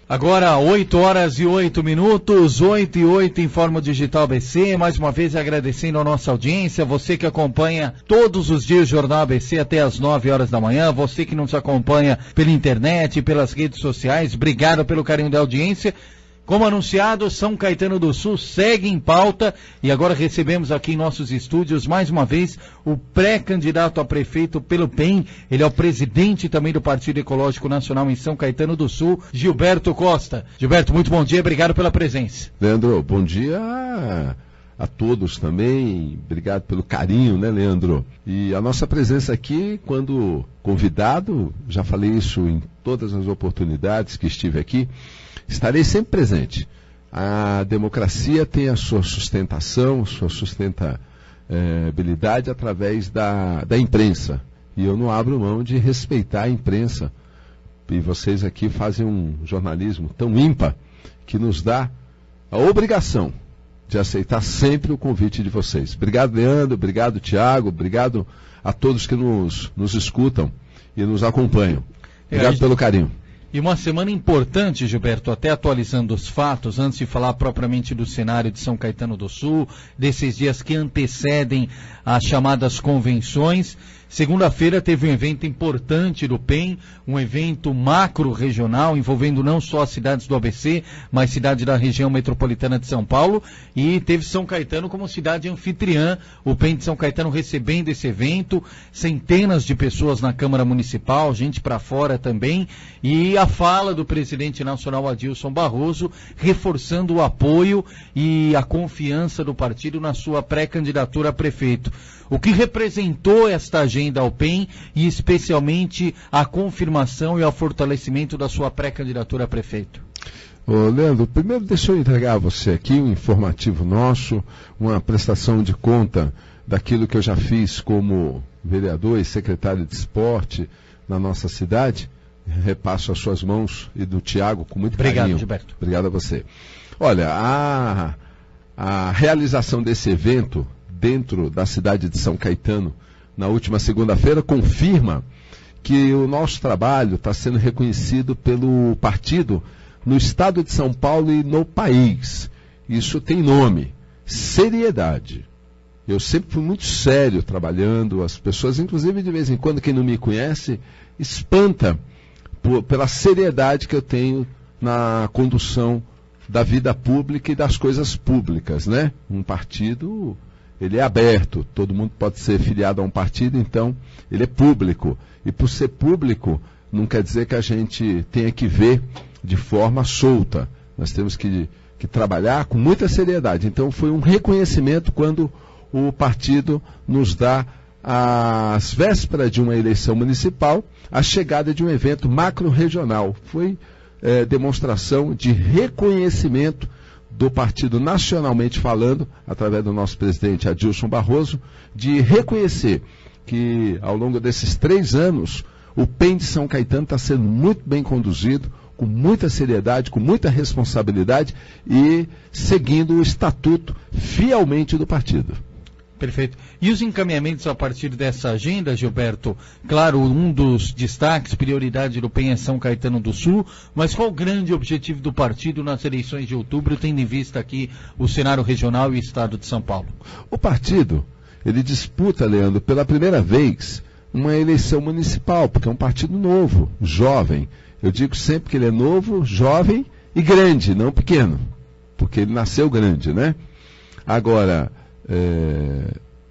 Agora, 8 horas e 8 minutos, 8 e 8, Informa Digital ABC, mais uma vez agradecendo a nossa audiência, você que acompanha todos os dias o Jornal ABC até as 9 horas da manhã, você que nos acompanha pela internet, pelas redes sociais, obrigado pelo carinho da audiência. Como anunciado, São Caetano do Sul segue em pauta e agora recebemos aqui em nossos estúdios, mais uma vez, o pré-candidato a prefeito pelo PEN. Ele é o presidente também do Partido Ecológico Nacional em São Caetano do Sul, Gilberto Costa. Gilberto, muito bom dia, obrigado pela presença. Leandro, bom dia a todos também, obrigado pelo carinho, né, Leandro? E a nossa presença aqui, quando convidado, já falei isso em todas as oportunidades que estive aqui, estarei sempre presente. A democracia tem a sua sustentação, sua sustentabilidade através da imprensa. E eu não abro mão de respeitar a imprensa. E vocês aqui fazem um jornalismo tão ímpar que nos dá a obrigação de aceitar sempre o convite de vocês. Obrigado, Leandro, obrigado, Tiago, obrigado a todos que nos escutam e nos acompanham. Obrigado pelo carinho. E uma semana importante, Gilberto, até atualizando os fatos, antes de falar propriamente do cenário de São Caetano do Sul, desses dias que antecedem as chamadas convenções. Segunda-feira teve um evento importante do PEN, um evento macro-regional, envolvendo não só as cidades do ABC, mas cidades da região metropolitana de São Paulo, e teve São Caetano como cidade anfitriã, o PEN de São Caetano recebendo esse evento, centenas de pessoas na Câmara Municipal, gente para fora também, e a fala do presidente nacional Adilson Barroso, reforçando o apoio e a confiança do partido na sua pré-candidatura a prefeito. O que representou esta agenda ao PEN e especialmente a confirmação e o fortalecimento da sua pré-candidatura a prefeito? Ô, Leandro, primeiro deixa eu entregar a você aqui um informativo nosso, uma prestação de conta daquilo que eu já fiz como vereador e secretário de esporte na nossa cidade. Repasso às suas mãos e do Tiago com muito carinho. Obrigado, Gilberto. Obrigado a você. Olha, a realização desse evento dentro da cidade de São Caetano, na última segunda-feira, confirma que o nosso trabalho está sendo reconhecido pelo partido no estado de São Paulo e no país. Isso tem nome: seriedade. Eu sempre fui muito sério trabalhando, as pessoas, inclusive de vez em quando, quem não me conhece, espanta pela seriedade que eu tenho na condução da vida pública e das coisas públicas, né? Um partido, ele é aberto, todo mundo pode ser filiado a um partido, então ele é público. E por ser público, não quer dizer que a gente tenha que ver de forma solta. Nós temos que trabalhar com muita seriedade. Então foi um reconhecimento quando o partido nos dá, às vésperas de uma eleição municipal, a chegada de um evento macro-regional. Foi demonstração de reconhecimento do partido nacionalmente falando, através do nosso presidente Adilson Barroso, de reconhecer que ao longo desses 3 anos o PEN de São Caetano está sendo muito bem conduzido, com muita seriedade, com muita responsabilidade e seguindo o estatuto fielmente do partido. Perfeito. E os encaminhamentos a partir dessa agenda, Gilberto? Claro, um dos destaques, prioridade do PEN é São Caetano do Sul, mas qual o grande objetivo do partido nas eleições de outubro, tendo em vista aqui o cenário regional e o estado de São Paulo? O partido, ele disputa, Leandro, pela primeira vez uma eleição municipal, porque é um partido novo, jovem. Eu digo sempre que ele é novo, jovem e grande, não pequeno, porque ele nasceu grande, né? Agora,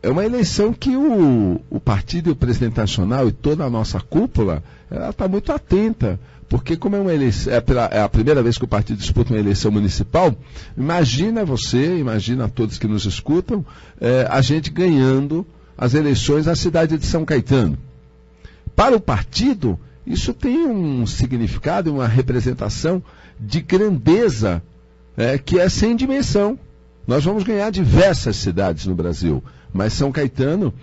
é uma eleição que o partido e o presidente nacional e toda a nossa cúpula está muito atenta, porque como é uma eleição, é a primeira vez que o partido disputa uma eleição municipal, imagina todos que nos escutam, a gente ganhando as eleições na cidade de São Caetano. Para o partido, isso tem um significado, uma representação de grandeza que é sem dimensão. Nós vamos ganhar diversas cidades no Brasil, mas São Caetano,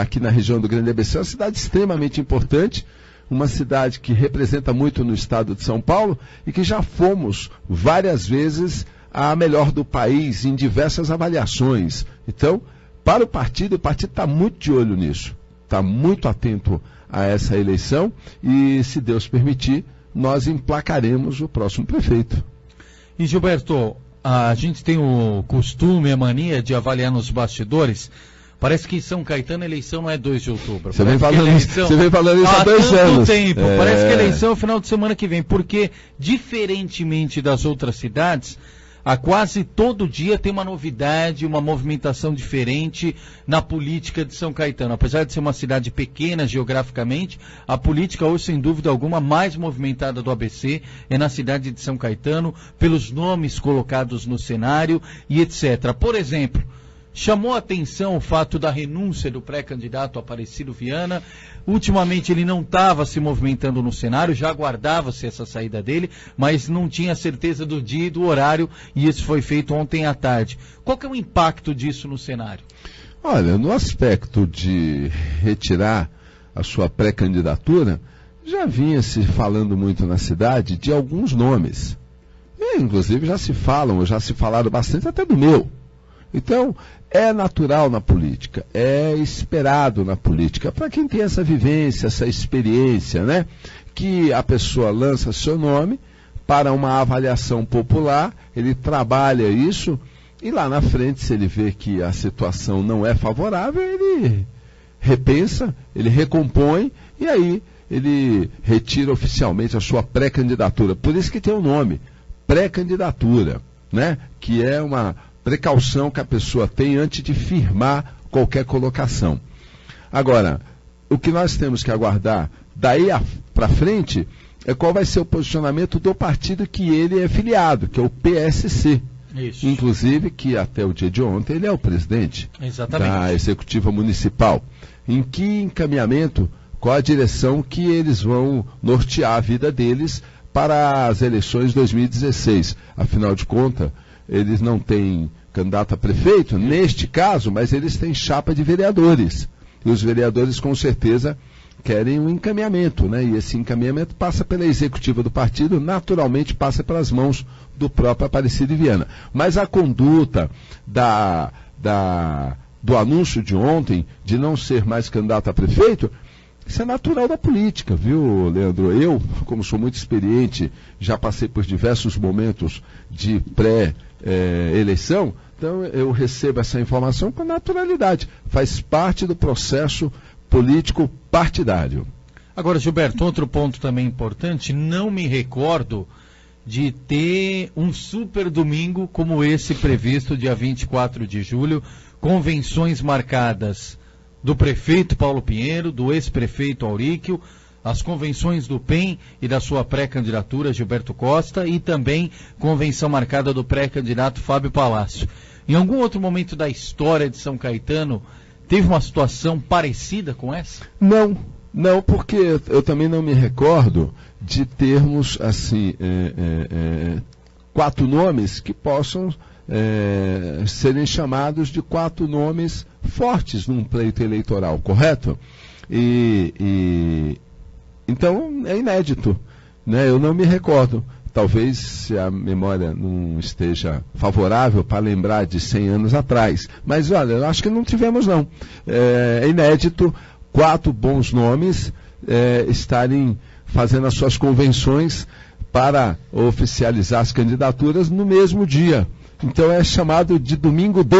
aqui na região do Grande ABC, é uma cidade extremamente importante, uma cidade que representa muito no estado de São Paulo e que já fomos várias vezes a melhor do país em diversas avaliações. Então, para o partido está muito de olho nisso, está muito atento a essa eleição e, se Deus permitir, nós emplacaremos o próximo prefeito. E Gilberto, a gente tem o costume, a mania de avaliar nos bastidores. Parece que em São Caetano a eleição não é 2 de outubro. Você vem falando isso há 2 anos. Tempo. Parece que a eleição é o final de semana que vem, porque, diferentemente das outras cidades, a quase todo dia tem uma novidade, uma movimentação diferente na política de São Caetano. Apesar de ser uma cidade pequena geograficamente, a política hoje, sem dúvida alguma, mais movimentada do ABC é na cidade de São Caetano, pelos nomes colocados no cenário e etc. Por exemplo, chamou a atenção o fato da renúncia do pré-candidato Aparecido Viana. Ultimamente ele não estava se movimentando no cenário, já aguardava-se essa saída dele, mas não tinha certeza do dia e do horário, e isso foi feito ontem à tarde. Qual que é o impacto disso no cenário? Olha, no aspecto de retirar a sua pré-candidatura, já vinha se falando muito na cidade de alguns nomes. E, inclusive já se falaram bastante até do meu. Então, é natural na política, é esperado na política, para quem tem essa vivência, essa experiência, né? Que a pessoa lança seu nome para uma avaliação popular, ele trabalha isso, e lá na frente, se ele vê que a situação não é favorável, ele repensa, ele recompõe, e aí ele retira oficialmente a sua pré-candidatura. Por isso que tem o nome, pré-candidatura, né? Que é uma precaução que a pessoa tem antes de firmar qualquer colocação. Agora, o que nós temos que aguardar daí para frente é qual vai ser o posicionamento do partido que ele é filiado, que é o PSC. Isso. Inclusive, que até o dia de ontem ele é o presidente da Executiva Municipal. Em que encaminhamento, qual a direção que eles vão nortear a vida deles para as eleições de 2016? Afinal de contas, eles não têm candidato a prefeito, neste caso, mas eles têm chapa de vereadores. E os vereadores, com certeza, querem um encaminhamento, né? E esse encaminhamento passa pela executiva do partido, naturalmente passa pelas mãos do próprio Aparecido Viana. Mas a conduta do anúncio de ontem, de não ser mais candidato a prefeito, isso é natural da política, viu, Leandro? Eu, como sou muito experiente, já passei por diversos momentos de pré-eleição, então eu recebo essa informação com naturalidade. Faz parte do processo político partidário. Agora, Gilberto, outro ponto também importante, não me recordo de ter um super domingo como esse previsto, dia 24 de julho, convenções marcadas do prefeito Paulo Pinheiro, do ex-prefeito Auríquio, as convenções do PEN e da sua pré-candidatura Gilberto Costa, e também convenção marcada do pré-candidato Fábio Palácio. Em algum outro momento da história de São Caetano, teve uma situação parecida com essa? Não, porque eu também não me recordo de termos, assim, 4 nomes que possam serem chamados de 4 nomes fortes num pleito eleitoral, correto? Então é inédito, né? Eu não me recordo. Talvez se a memória não esteja favorável para lembrar de 100 anos atrás. Mas olha, eu acho que não tivemos não. É inédito 4 bons nomes estarem fazendo as suas convenções para oficializar as candidaturas no mesmo dia. Então é chamado de domingo D,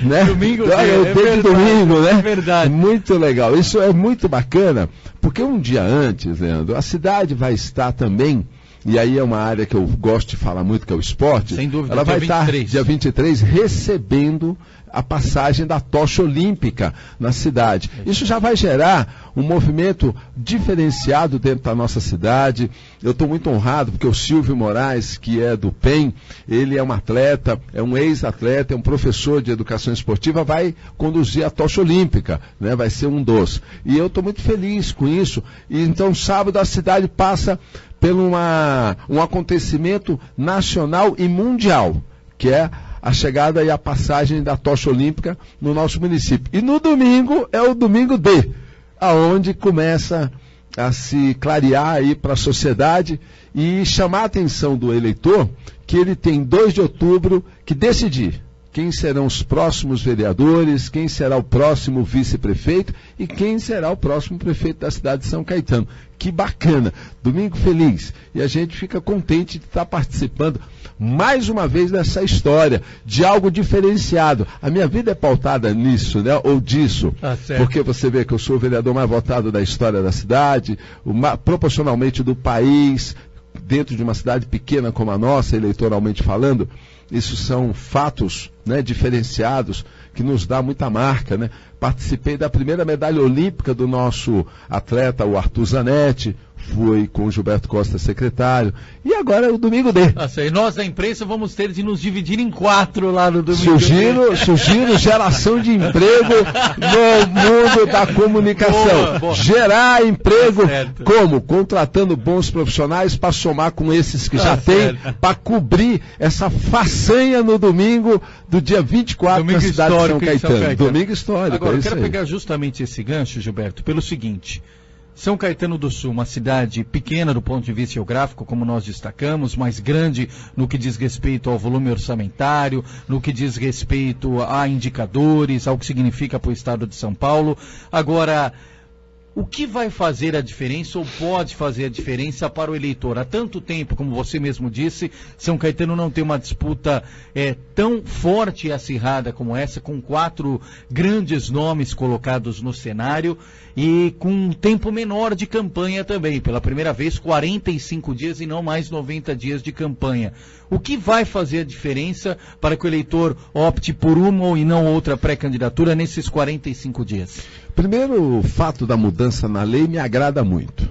né? Domingo D, verdade, domingo, né? É verdade. Muito legal. Isso é muito bacana, porque um dia antes, Leandro, a cidade vai estar também, e aí é uma área que eu gosto de falar muito, que é o esporte. Sem dúvida, ela vai estar dia 23 recebendo a passagem da tocha olímpica na cidade. Isso já vai gerar um movimento diferenciado dentro da nossa cidade. Eu estou muito honrado porque o Silvio Moraes, que é do PEN, ele é um atleta, é um ex-atleta, é um professor de educação esportiva, vai conduzir a tocha olímpica, né? Vai ser um dos. E eu estou muito feliz com isso. E então sábado a cidade passa por um acontecimento nacional e mundial, que é a chegada e a passagem da tocha olímpica no nosso município. E no domingo é o domingo D, aonde começa a se clarear aí para a sociedade e chamar a atenção do eleitor que ele tem 2 de outubro que decidir quem serão os próximos vereadores, quem será o próximo vice-prefeito e quem será o próximo prefeito da cidade de São Caetano. Que bacana, domingo feliz, e a gente fica contente de estar participando mais uma vez dessa história, de algo diferenciado. A minha vida é pautada nisso, né? Ou disso, porque você vê que eu sou o vereador mais votado da história da cidade, proporcionalmente do país, dentro de uma cidade pequena como a nossa, eleitoralmente falando. Isso são fatos, né, diferenciados, que nos dá muita marca, né? Participei da primeira medalha olímpica do nosso atleta, o Arthur Zanetti, fui com o Gilberto Costa secretário, e agora é o Domingo D. E nós da imprensa vamos ter de nos dividir em 4 lá no Domingo D. Sugiro geração de emprego no mundo da comunicação. Boa. Gerar emprego como? Contratando bons profissionais para somar com esses que já tem, para cobrir essa façanha no domingo do dia 24 na cidade de São Caetano. Domingo histórico. Agora, eu quero pegar justamente esse gancho, Gilberto, pelo seguinte: São Caetano do Sul, uma cidade pequena do ponto de vista geográfico, como nós destacamos, mas grande no que diz respeito ao volume orçamentário, no que diz respeito a indicadores, ao que significa para o estado de São Paulo. Agora, o que vai fazer a diferença ou pode fazer a diferença para o eleitor? Há tanto tempo, como você mesmo disse, São Caetano não tem uma disputa tão forte e acirrada como essa, com 4 grandes nomes colocados no cenário e com um tempo menor de campanha também. Pela primeira vez, 45 dias e não mais 90 dias de campanha. O que vai fazer a diferença para que o eleitor opte por uma e não outra pré-candidatura nesses 45 dias? Primeiro, o fato da mudança na lei me agrada muito,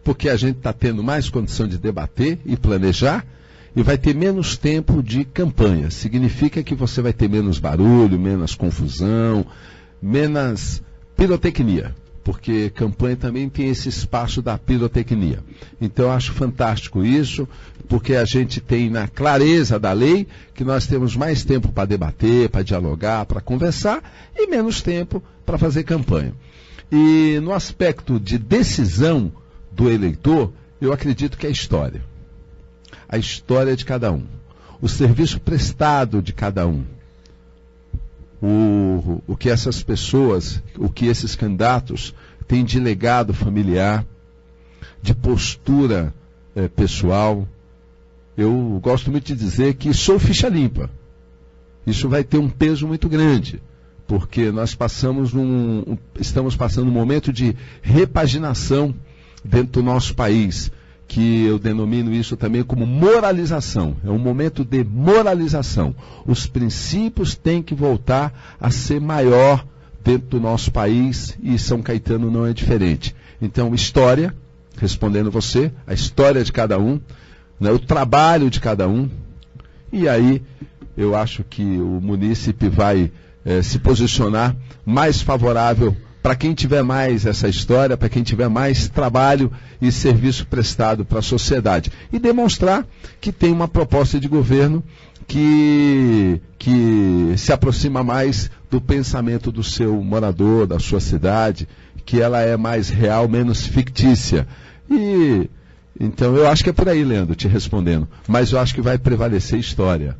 porque a gente está tendo mais condição de debater e planejar e vai ter menos tempo de campanha. Significa que você vai ter menos barulho, menos confusão, menos pirotecnia, porque campanha também tem esse espaço da pirotecnia. Então eu acho fantástico isso, porque a gente tem na clareza da lei que nós temos mais tempo para debater, para dialogar, para conversar e menos tempo para fazer campanha. E no aspecto de decisão do eleitor, eu acredito que é a história. A história de cada um. O serviço prestado de cada um. O que essas pessoas, o que esses candidatos têm de legado familiar, de postura pessoal. Eu gosto muito de dizer que sou ficha limpa. Isso vai ter um peso muito grande, porque nós estamos passando um momento de repaginação dentro do nosso país, que eu denomino isso também como moralização. É um momento de moralização. Os princípios têm que voltar a ser maior dentro do nosso país, e São Caetano não é diferente. Então, história, respondendo você, a história de cada um, né, o trabalho de cada um, e aí eu acho que o munícipe vai se posicionar mais favorável para quem tiver mais essa história, para quem tiver mais trabalho e serviço prestado para a sociedade. E demonstrar que tem uma proposta de governo que se aproxima mais do pensamento do seu morador, da sua cidade, que ela é mais real, menos fictícia. E então eu acho que é por aí, Leandro, te respondendo. Mas eu acho que vai prevalecer história.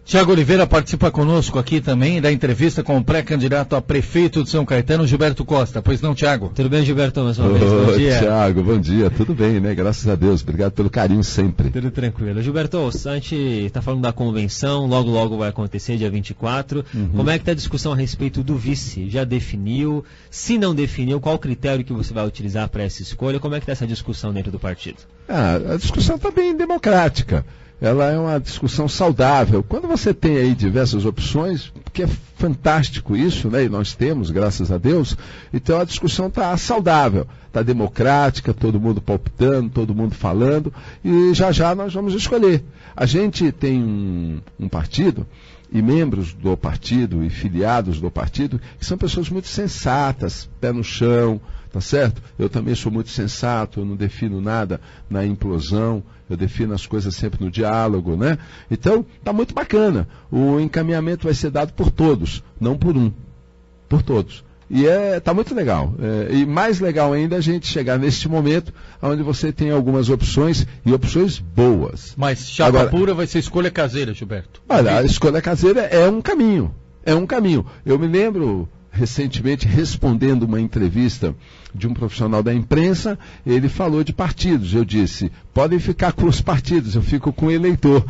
Tiago Oliveira participa conosco aqui também da entrevista com o pré-candidato a prefeito de São Caetano, Gilberto Costa. Pois não, Tiago? Tudo bem, Gilberto? Mais uma vez, bom dia. Tiago, bom dia. Tudo bem, né? Graças a Deus. Obrigado pelo carinho sempre. Tudo tranquilo. Gilberto, a gente está falando da convenção, logo vai acontecer, dia 24. Como é que está a discussão a respeito do vice? Já definiu? Se não definiu, qual o critério que você vai utilizar para essa escolha? Como é que está essa discussão dentro do partido? A discussão está bem democrática. Ela é uma discussão saudável. Quando você tem aí diversas opções, porque é fantástico isso, né? E nós temos, graças a Deus, então a discussão está saudável, está democrática, todo mundo palpitando, todo mundo falando, e já nós vamos escolher. A gente tem um partido, e membros do partido, e filiados do partido, que são pessoas muito sensatas, pé no chão, tá certo? Eu também sou muito sensato, eu não defino nada na implosão, eu defino as coisas sempre no diálogo, né? Então, tá muito bacana. O encaminhamento vai ser dado por todos, não por um, por todos. E tá muito legal. E mais legal ainda a gente chegar neste momento onde você tem algumas opções e opções boas. Mas chapa pura vai ser escolha caseira, Gilberto. Olha, a escolha caseira é um caminho. É um caminho. Eu me lembro recentemente respondendo uma entrevista de um profissional da imprensa, ele falou de partidos. Eu disse, podem ficar com os partidos, eu fico com o eleitor.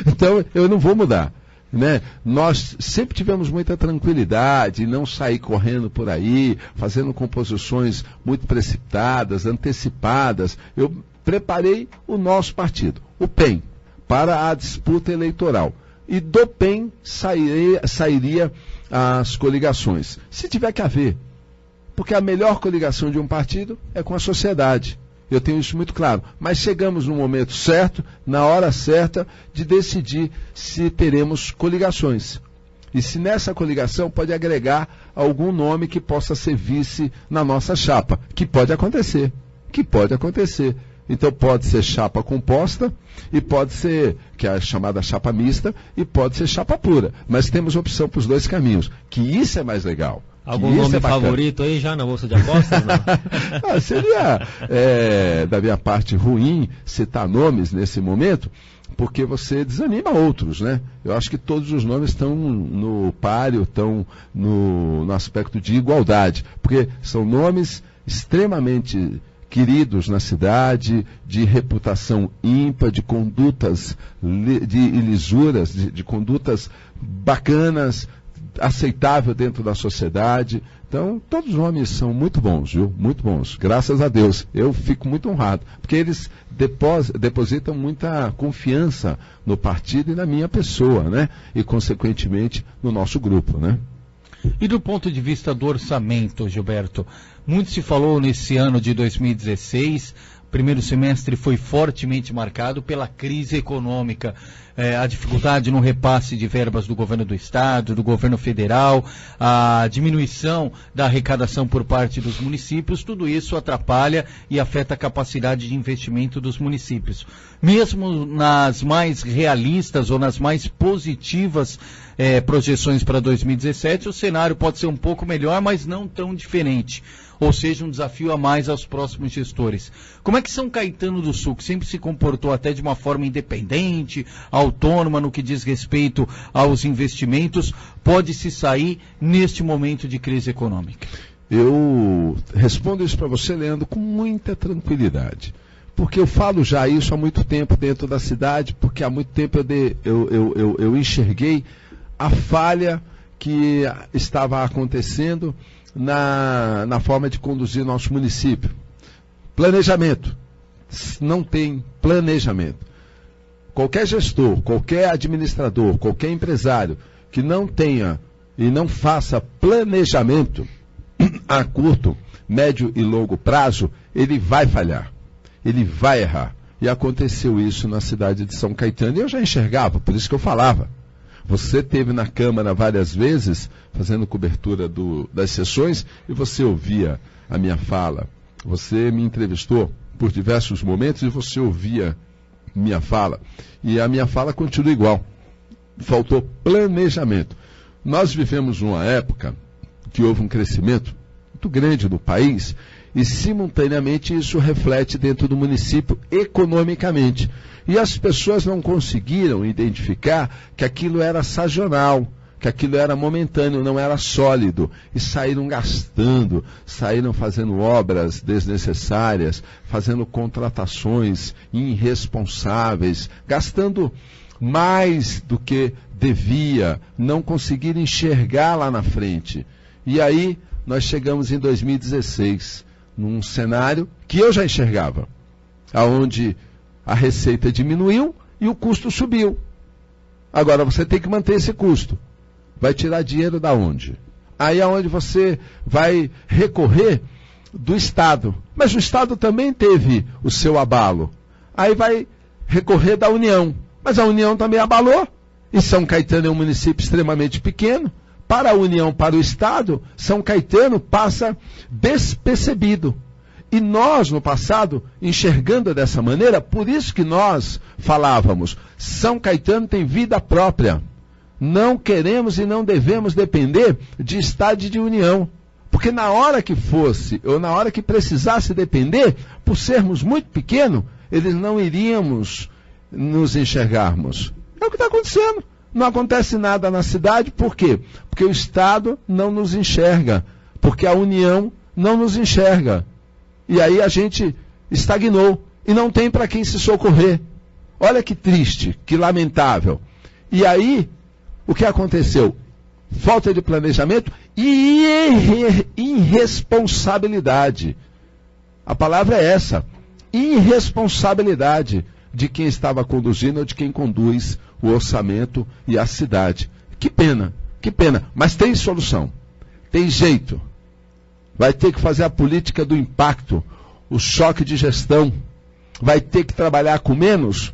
Então, eu não vou mudar. Né? Nós sempre tivemos muita tranquilidade, não sair correndo por aí, fazendo composições muito precipitadas, antecipadas. Eu preparei o nosso partido, o PEN, para a disputa eleitoral. E do PEN sairia as coligações, se tiver que haver. Porque a melhor coligação de um partido é com a sociedade. Eu tenho isso muito claro. Mas chegamos no momento certo, na hora certa, de decidir se teremos coligações. E se nessa coligação pode agregar algum nome que possa ser vice na nossa chapa. Que pode acontecer. Então pode ser chapa composta, e pode ser, que é a chamada chapa mista, e pode ser chapa pura. Mas temos opção para os dois caminhos. Que isso é mais legal. Algum nome favorito aí já na bolsa de apostas? Não? Seria, da minha parte, ruim citar nomes nesse momento, porque você desanima outros, né? Eu acho que todos os nomes estão no páreo, estão no aspecto de igualdade, porque são nomes extremamente queridos na cidade, de reputação ímpar, de condutas, de lisuras, de condutas bacanas, aceitável dentro da sociedade. Então, todos os nomes são muito bons, viu? Muito bons. Graças a Deus. Eu fico muito honrado, porque eles depositam muita confiança no partido e na minha pessoa, né? E, consequentemente, no nosso grupo, né? E do ponto de vista do orçamento, Gilberto, muito se falou nesse ano de 2016, o primeiro semestre foi fortemente marcado pela crise econômica, a dificuldade no repasse de verbas do governo do estado, do governo federal, a diminuição da arrecadação por parte dos municípios, tudo isso atrapalha e afeta a capacidade de investimento dos municípios. Mesmo nas mais realistas ou nas mais positivas projeções para 2017, o cenário pode ser um pouco melhor, mas não tão diferente. Ou seja, um desafio a mais aos próximos gestores. Como é que São Caetano do Sul, que sempre se comportou até de uma forma independente, autônoma no que diz respeito aos investimentos, pode se sair neste momento de crise econômica? Eu respondo isso para você, Leandro, com muita tranquilidade. Porque eu falo já isso há muito tempo dentro da cidade, porque há muito tempo eu enxerguei a falha que estava acontecendo na forma de conduzir nosso município. Planejamento. Não tem planejamento. Qualquer gestor, qualquer administrador, qualquer empresário que não tenha e não faça planejamento a curto, médio e longo prazo, ele vai falhar. Ele vai errar. E aconteceu isso na cidade de São Caetano. E eu já enxergava, por isso que eu falava. Você esteve na Câmara várias vezes, fazendo cobertura das sessões, e você ouvia a minha fala. Você me entrevistou por diversos momentos e você ouvia minha fala. E a minha fala continua igual. Faltou planejamento. Nós vivemos numa época que houve um crescimento muito grande no país e, simultaneamente, isso reflete dentro do município economicamente. E as pessoas não conseguiram identificar que aquilo era sazonal, que aquilo era momentâneo, não era sólido. E saíram gastando, saíram fazendo obras desnecessárias, fazendo contratações irresponsáveis, gastando mais do que devia, não conseguiram enxergar lá na frente. E aí nós chegamos em 2016, num cenário que eu já enxergava, aonde a receita diminuiu e o custo subiu. Agora você tem que manter esse custo. Vai tirar dinheiro da onde? Aí é onde você vai recorrer do Estado. Mas o Estado também teve o seu abalo. Aí vai recorrer da União. Mas a União também abalou. E São Caetano é um município extremamente pequeno. Para a União, para o Estado, São Caetano passa despercebido. E nós, no passado, enxergando dessa maneira, por isso que nós falávamos, São Caetano tem vida própria. Não queremos e não devemos depender de Estado e de União. Porque na hora que fosse, ou na hora que precisasse depender, por sermos muito pequenos, eles não iríamos nos enxergarmos. É o que está acontecendo. Não acontece nada na cidade, por quê? Porque o Estado não nos enxerga, porque a União não nos enxerga. E aí a gente estagnou e não tem para quem se socorrer. Olha que triste, que lamentável. E aí, o que aconteceu? Falta de planejamento e irresponsabilidade. A palavra é essa, irresponsabilidade de quem estava conduzindo ou de quem conduz o orçamento e a cidade. Que pena, mas tem solução, tem jeito. Vai ter que fazer a política do impacto, o choque de gestão. Vai ter que trabalhar com menos,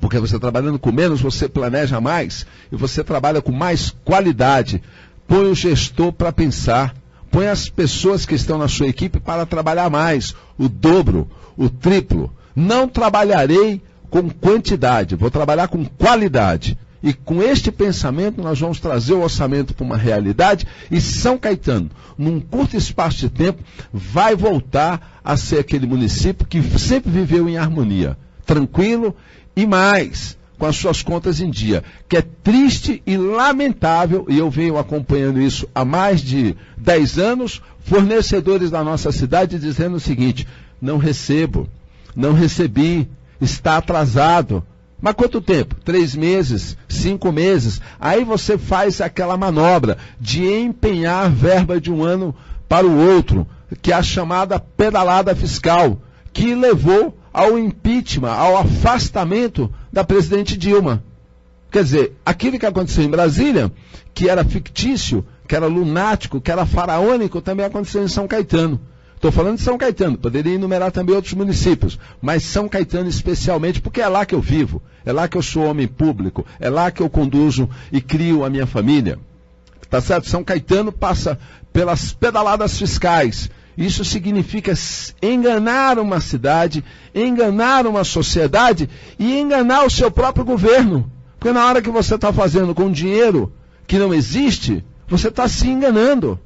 porque você trabalhando com menos, você planeja mais e você trabalha com mais qualidade. Põe o gestor para pensar, põe as pessoas que estão na sua equipe para trabalhar mais, o dobro, o triplo. Não trabalharei com quantidade, vou trabalhar com qualidade. E com este pensamento nós vamos trazer o orçamento para uma realidade e São Caetano, num curto espaço de tempo, vai voltar a ser aquele município que sempre viveu em harmonia, tranquilo e mais, com as suas contas em dia, que é triste e lamentável, e eu venho acompanhando isso há mais de 10 anos, fornecedores da nossa cidade dizendo o seguinte: não recebo, não recebi, está atrasado. Mas quanto tempo? 3 meses, 5 meses. Aí você faz aquela manobra de empenhar verba de um ano para o outro, que é a chamada pedalada fiscal, que levou ao impeachment, ao afastamento da presidente Dilma. Quer dizer, aquilo que aconteceu em Brasília, que era fictício, que era lunático, que era faraônico, também aconteceu em São Caetano. Estou falando de São Caetano, poderia enumerar também outros municípios, mas São Caetano especialmente, porque é lá que eu vivo, é lá que eu sou homem público, é lá que eu conduzo e crio a minha família. Tá certo? São Caetano passa pelas pedaladas fiscais. Isso significa enganar uma cidade, enganar uma sociedade e enganar o seu próprio governo. Porque na hora que você está fazendo com dinheiro que não existe, você está se enganando.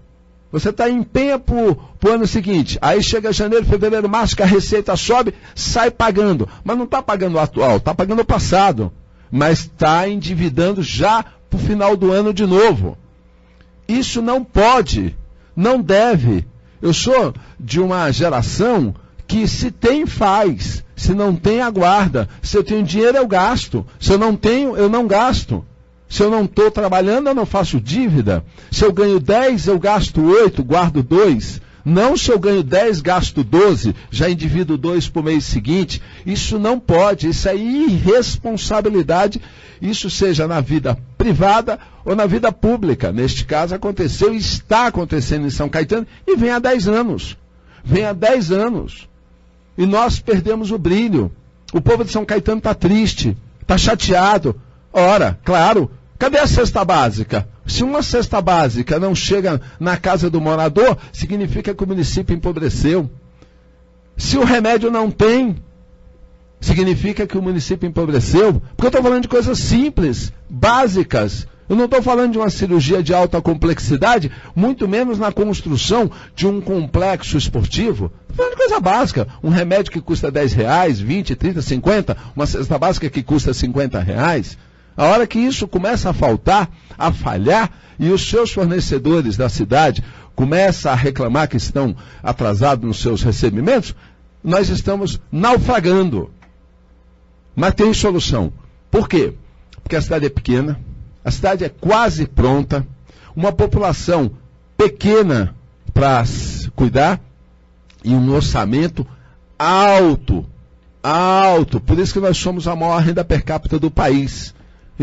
Você está empenha para o ano seguinte. Aí chega janeiro, fevereiro, março, que a receita sobe, sai pagando. Mas não está pagando o atual, está pagando o passado. Mas está endividando já para o final do ano de novo. Isso não pode, não deve. Eu sou de uma geração que se tem, faz. Se não tem, aguarda. Se eu tenho dinheiro, eu gasto. Se eu não tenho, eu não gasto. Se eu não estou trabalhando, eu não faço dívida. Se eu ganho 10, eu gasto 8, guardo 2. Não se eu ganho 10, gasto 12, já endivido 2 para o mês seguinte. Isso não pode, isso é irresponsabilidade, isso seja na vida privada ou na vida pública. Neste caso aconteceu e está acontecendo em São Caetano e vem há 10 anos. Vem há 10 anos. E nós perdemos o brilho. O povo de São Caetano está triste, está chateado. Ora, claro, cadê a cesta básica? Se uma cesta básica não chega na casa do morador, significa que o município empobreceu. Se o remédio não tem, significa que o município empobreceu. Porque eu estou falando de coisas simples, básicas. Eu não estou falando de uma cirurgia de alta complexidade, muito menos na construção de um complexo esportivo. Estou falando de coisa básica. Um remédio que custa R$10, 20, 30, 50, uma cesta básica que custa R$50. A hora que isso começa a faltar, a falhar, e os seus fornecedores da cidade começam a reclamar que estão atrasados nos seus recebimentos, nós estamos naufragando. Mas tem solução. Por quê? Porque a cidade é pequena, a cidade é quase pronta, uma população pequena para cuidar e um orçamento alto. Por isso que nós somos a maior renda per capita do país.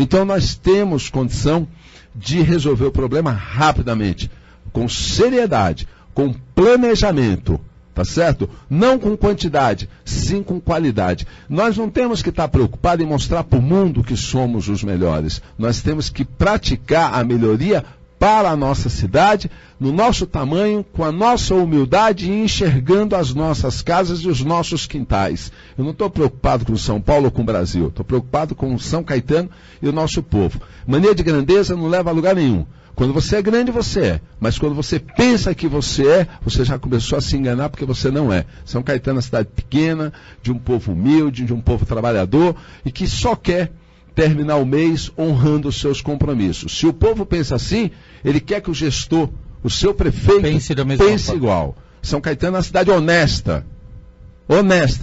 Então nós temos condição de resolver o problema rapidamente, com seriedade, com planejamento, tá certo? Não com quantidade, sim com qualidade. Nós não temos que estar preocupados em mostrar para o mundo que somos os melhores. Nós temos que praticar a melhoria para a nossa cidade, no nosso tamanho, com a nossa humildade e enxergando as nossas casas e os nossos quintais. Eu não estou preocupado com São Paulo ou com o Brasil, estou preocupado com São Caetano e o nosso povo. Mania de grandeza não leva a lugar nenhum. Quando você é grande, você é. Mas quando você pensa que você é, você já começou a se enganar porque você não é. São Caetano é uma cidade pequena, de um povo humilde, de um povo trabalhador e que só quer terminar o mês honrando os seus compromissos. Se o povo pensa assim, ele quer que o gestor, o seu prefeito, pense igual. São Caetano é uma cidade honesta,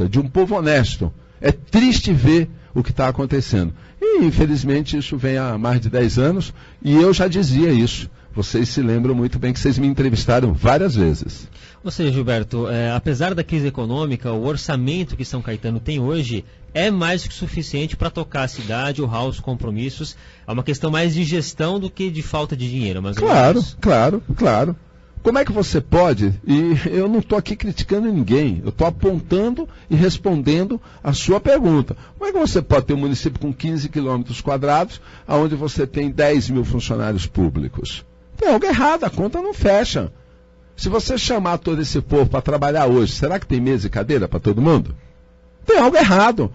de um povo honesto. É triste ver o que está acontecendo. E, infelizmente, isso vem há mais de 10 anos, e eu já dizia isso. Vocês se lembram muito bem que vocês me entrevistaram várias vezes. Ou seja, Gilberto, apesar da crise econômica, o orçamento que São Caetano tem hoje é mais que suficiente para tocar a cidade, honrar os compromissos. É uma questão mais de gestão do que de falta de dinheiro. Mas Claro. Como é que você pode, e eu não estou aqui criticando ninguém, eu estou apontando e respondendo a sua pergunta. Como é que você pode ter um município com 15 quilômetros quadrados, onde você tem 10 mil funcionários públicos? Tem algo errado, a conta não fecha. Se você chamar todo esse povo para trabalhar hoje, será que tem mesa e cadeira para todo mundo? Tem algo errado.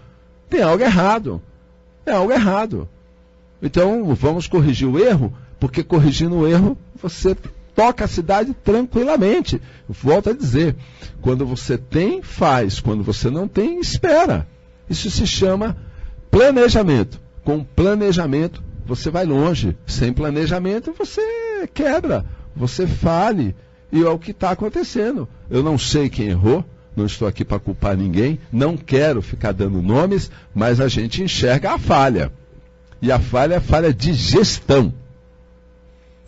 Então, vamos corrigir o erro, porque corrigindo o erro, você toca a cidade tranquilamente. Volto a dizer, quando você tem, faz. Quando você não tem, espera. Isso se chama planejamento. Com planejamento, você vai longe. Sem planejamento, você quebra, você fale. E é o que está acontecendo. Eu não sei quem errou, não estou aqui para culpar ninguém, não quero ficar dando nomes, mas a gente enxerga a falha. E a falha é falha de gestão.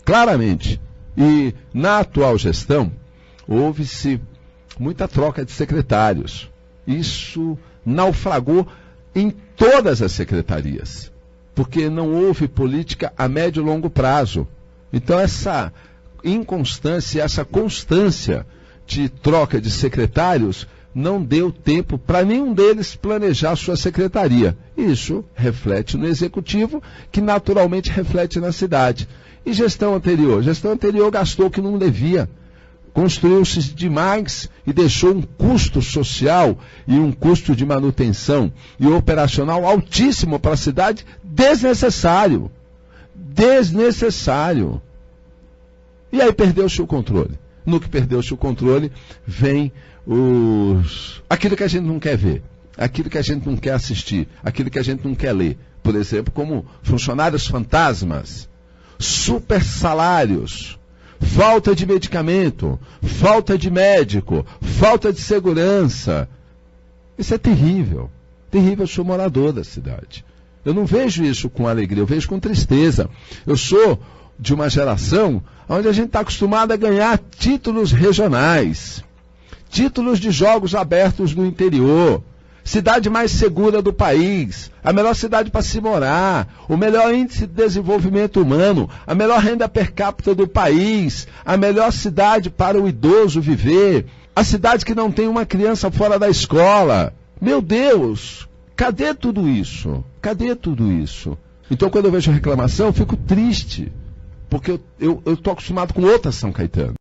Claramente. E na atual gestão, houve-se muita troca de secretários. Isso naufragou em todas as secretarias, porque não houve política a médio e longo prazo. Então essa inconstância, essa constância de troca de secretários não deu tempo para nenhum deles planejar sua secretaria. Isso reflete no executivo, que naturalmente reflete na cidade. E gestão anterior? Gestão anterior gastou o que não devia. Construiu-se demais e deixou um custo social e um custo de manutenção e operacional altíssimo para a cidade, desnecessário. E aí perdeu-se o controle. No que perdeu-se o controle, vem aquilo que a gente não quer ver, aquilo que a gente não quer assistir, aquilo que a gente não quer ler. Por exemplo, como funcionários fantasmas, super salários, falta de medicamento, falta de médico, falta de segurança. Isso é terrível. Eu sou morador da cidade. Eu não vejo isso com alegria, eu vejo com tristeza. Eu sou de uma geração onde a gente está acostumado a ganhar títulos regionais, títulos de jogos abertos no interior, cidade mais segura do país, a melhor cidade para se morar, o melhor índice de desenvolvimento humano, a melhor renda per capita do país, a melhor cidade para o idoso viver, a cidade que não tem uma criança fora da escola. Meu Deus, cadê tudo isso? Então, quando eu vejo reclamação, eu fico triste, porque eu estou acostumado com outra São Caetano.